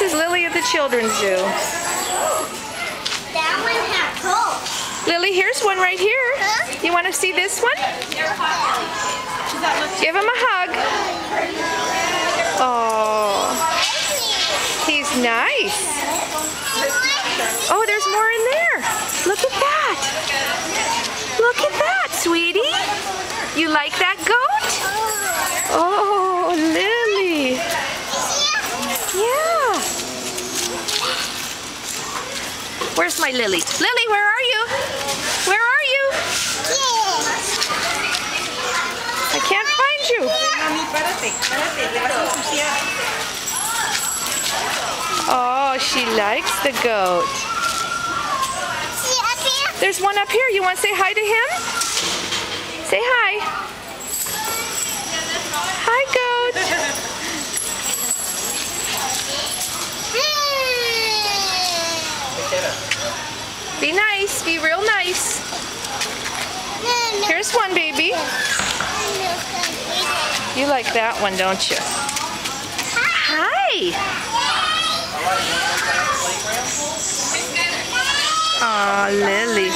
is Lily at the Children's Zoo. That one has holes. Lily, here's one right here. You want to see this one? Give him a hug. Oh, he's nice. Oh, there's more in there. Look at that. Look at that, sweetie. You like that goat? Oh, Lily. Yeah. Where's my Lily? Lily, where are you? Where are you? I can't find you. Oh, she likes the goat. There's one up here. You want to say hi to him? Say hi. Hi, goat. Be nice. Be real nice. Here's one, baby. You like that one, don't you? Hi. Aw, Lily.